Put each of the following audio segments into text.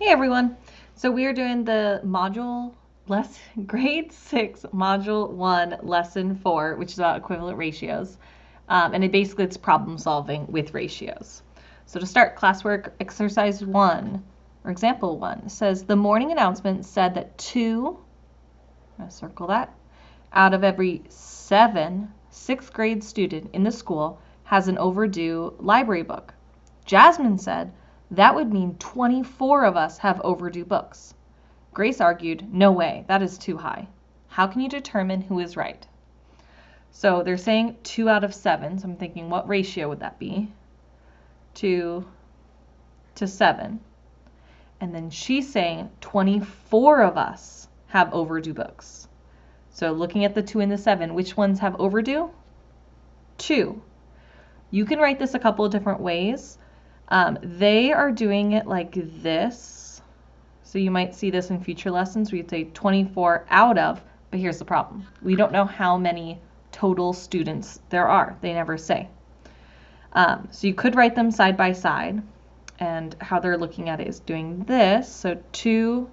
Hey everyone! So we are doing the grade 6 module 1 lesson 4, which is about equivalent ratios. And it's problem solving with ratios. So to start classwork, exercise 1 or example 1 says the morning announcement said that 2, I'm going to circle that, out of every 7 6th grade student in the school has an overdue library book. Jasmine said that would mean 24 of us have overdue books. Grace argued, no way, that is too high. How can you determine who is right? So they're saying 2 out of 7, so I'm thinking what ratio would that be? 2 to 7. And then she's saying 24 of us have overdue books. So looking at the 2 and the 7, which ones have overdue? 2. You can write this a couple of different ways. They are doing it like this. So you might see this in future lessons where you'd say 24 out of, but here's the problem. We don't know how many total students there are. They never say. So you could write them side by side, and how they're looking at it is doing this. So 2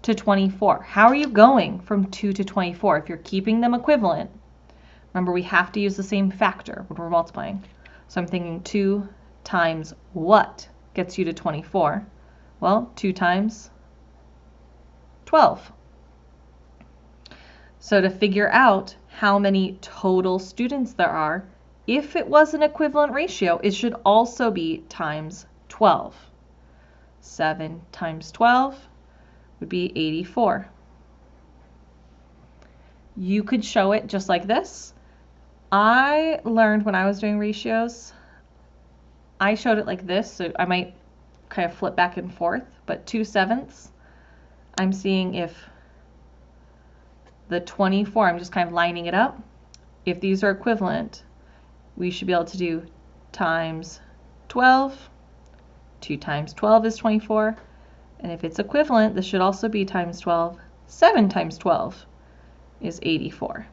to 24. How are you going from 2 to 24? If you're keeping them equivalent, remember we have to use the same factor when we're multiplying. So I'm thinking 2 times what gets you to 24? Well, 2 times 12. So to figure out how many total students there are, if it was an equivalent ratio, it should also be times 12. 7 times 12 would be 84. You could show it just like this. I learned when I was doing ratios, I showed it like this, so I might kind of flip back and forth, but 2/7, I'm seeing if the 24, I'm just kind of lining it up. If these are equivalent, we should be able to do times 12. 2 times 12 is 24. And if it's equivalent, this should also be times 12. 7 times 12 is 84.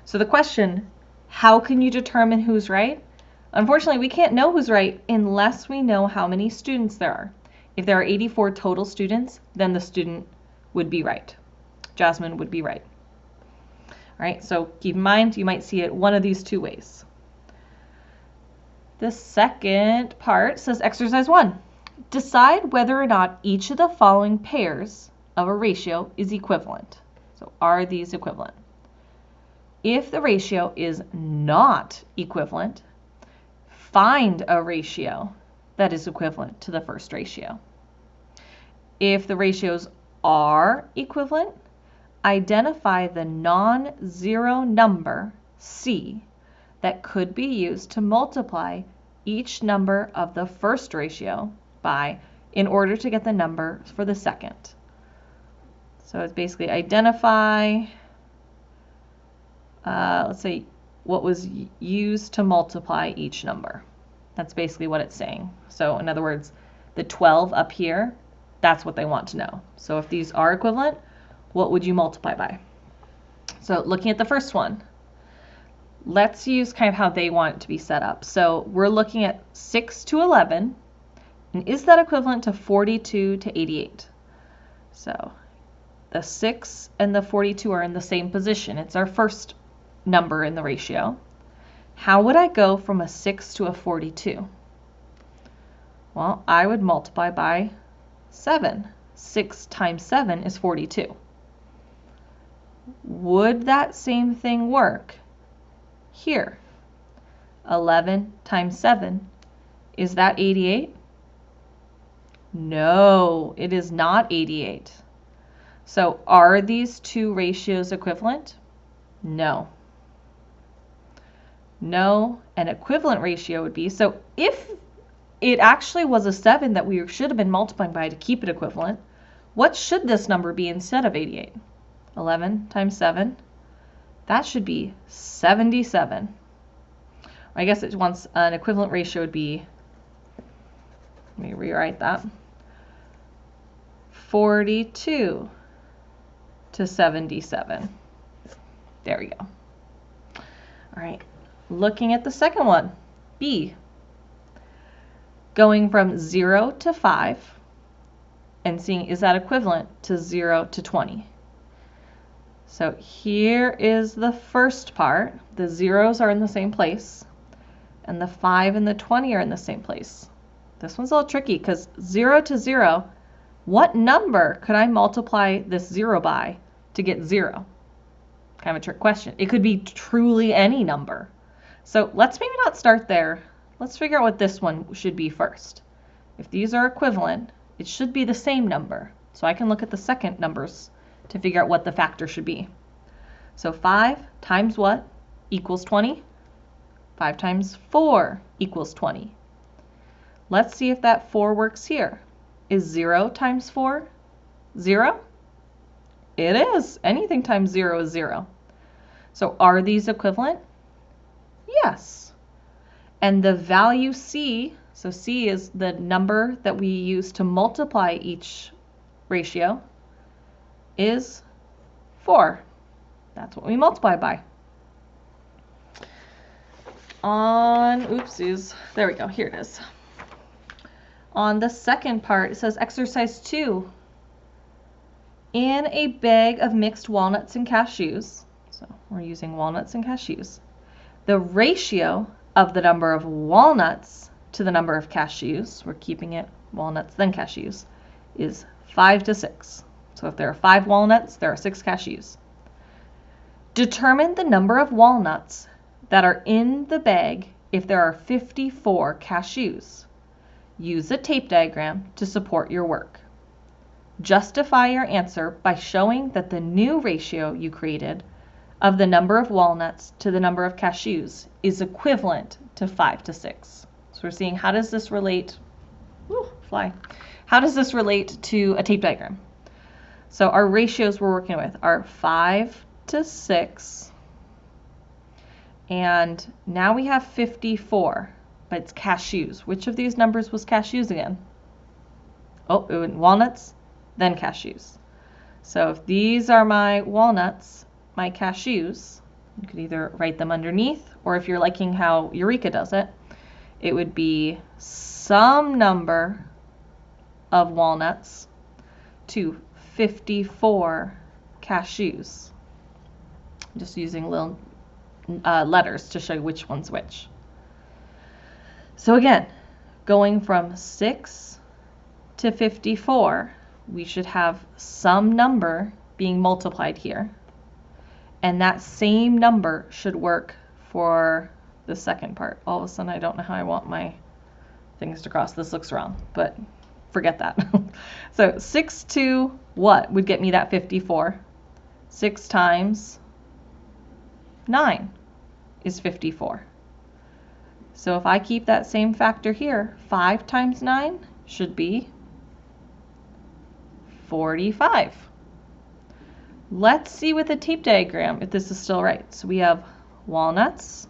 So the question, how can you determine who's right? Unfortunately, we can't know who's right unless we know how many students there are. If there are 84 total students, then the student would be right. Jasmine would be right. All right, so keep in mind, you might see it one of these two ways. The second part says exercise 1. Decide whether or not each of the following pairs of a ratio is equivalent. So are these equivalent? If the ratio is not equivalent, find a ratio that is equivalent to the first ratio. If the ratios are equivalent, identify the non-zero number, C, that could be used to multiply each number of the first ratio by in order to get the number for the second. So it's basically identify, let's say, what was used to multiply each number. That's basically what it's saying. So in other words, the 12 up here, that's what they want to know. So if these are equivalent, what would you multiply by? So looking at the first one, let's use kind of how they want it to be set up. So we're looking at 6 to 11, and is that equivalent to 42 to 88? So the 6 and the 42 are in the same position. It's our first number in the ratio. How would I go from a 6 to a 42? Well, I would multiply by 7. 6 times 7 is 42. Would that same thing work here? 11 times 7, is that 88? No, it is not 88. So are these two ratios equivalent? No. No, an equivalent ratio would be, so if it actually was a 7 that we should have been multiplying by to keep it equivalent, what should this number be instead of 88? 11 times 7, that should be 77. I guess it wants an equivalent ratio would be, let me rewrite that, 42 to 77. There we go. All right, looking at the second one, B. Going from 0 to 5, and seeing is that equivalent to 0 to 20. So here is the first part. The zeros are in the same place, and the 5 and the 20 are in the same place. This one's a little tricky because 0 to 0, what number could I multiply this 0 by to get 0? Kind of a trick question. It could be truly any number. So let's maybe not start there. Let's figure out what this one should be first. If these are equivalent, it should be the same number. So I can look at the second numbers to figure out what the factor should be. So 5 times what equals 20? 5 times 4 equals 20. Let's see if that 4 works here. Is 0 times 4 0? It is. Anything times 0 is 0. So are these equivalent? Yes. And the value C, so C is the number that we use to multiply each ratio, is 4. That's what we multiply by. Oopsies, there we go, here it is. On the second part, it says exercise 2. In a bag of mixed walnuts and cashews, so we're using walnuts and cashews, the ratio of the number of walnuts to the number of cashews, we're keeping it walnuts then cashews, is 5 to 6. So if there are 5 walnuts, there are 6 cashews. Determine the number of walnuts that are in the bag if there are 54 cashews. Use a tape diagram to support your work. Justify your answer by showing that the new ratio you created of the number of walnuts to the number of cashews is equivalent to 5 to 6. So we're seeing how does this relate, how does this relate to a tape diagram? So our ratios we're working with are 5 to 6, and now we have 54, but it's cashews. Which of these numbers was cashews again? Oh, walnuts, then cashews. So if these are my walnuts, my cashews, you could either write them underneath, or if you're liking how Eureka does it, it would be some number of walnuts to 54 cashews. I'm just using little letters to show you which one's which. So again, going from 6 to 54, we should have some number being multiplied here. And that same number should work for the second part. All of a sudden, I don't know how I want my things to cross. This looks wrong, but forget that. So 6 to what would get me that 54? 6 times 9 is 54. So if I keep that same factor here, 5 times 9 should be 45. Let's see with a tape diagram if this is still right. So we have walnuts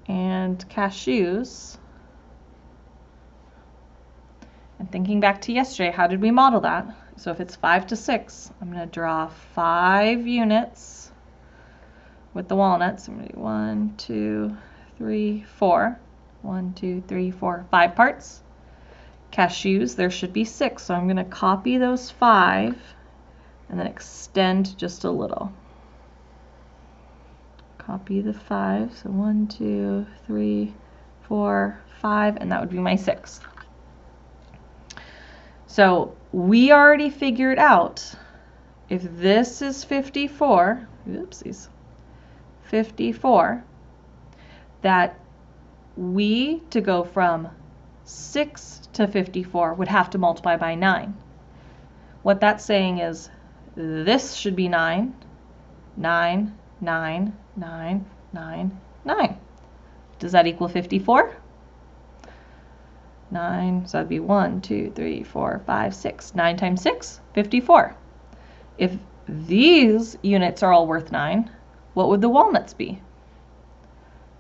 and cashews. And thinking back to yesterday, how did we model that? So if it's 5 to 6, I'm going to draw 5 units with the walnuts. I'm going to do 1, 2, 3, 4. 1, 2, 3, 4, 5 parts. Cashews, there should be 6. So I'm going to copy those 5 and then extend just a little. Copy the 5. So 1, 2, 3, 4, 5, and that would be my 6th. So we already figured out if this is 54, oopsies, 54, that we, to go from 6 to 54, would have to multiply by 9. What that's saying is this should be 9, 9, 9, 9, 9, 9. Does that equal 54? 9, so that'd be 1, 2, 3, 4, 5, 6. 9 times 6, 54. If these units are all worth 9, what would the walnuts be?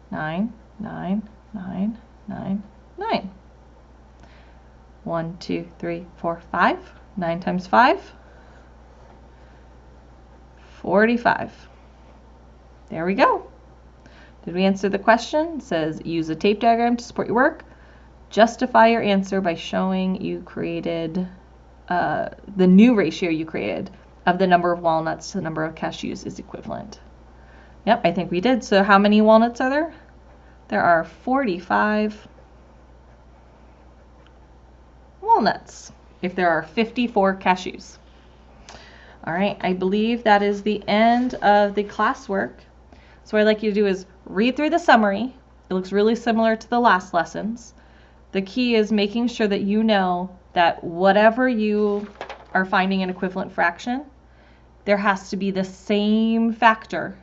9, 9, 9, 9, 9. 1, 2, 3, 4, 5. 9 times 5, 45. There we go. Did we answer the question? It says use a tape diagram to support your work. Justify your answer by showing you created the new ratio you created of the number of walnuts to the number of cashews is equivalent. Yep, I think we did. So how many walnuts are there? There are 45 walnuts if there are 54 cashews. All right, I believe that is the end of the classwork. So what I'd like you to do is read through the summary. It looks really similar to the last lessons. The key is making sure that you know that whatever you are finding an equivalent fraction, there has to be the same factor.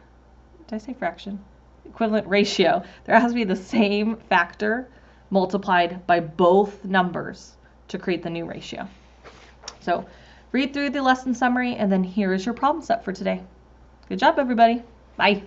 Did I say fraction? Equivalent ratio. There has to be the same factor multiplied by both numbers to create the new ratio. So read through the lesson summary, and then here is your problem set for today. Good job, everybody. Bye.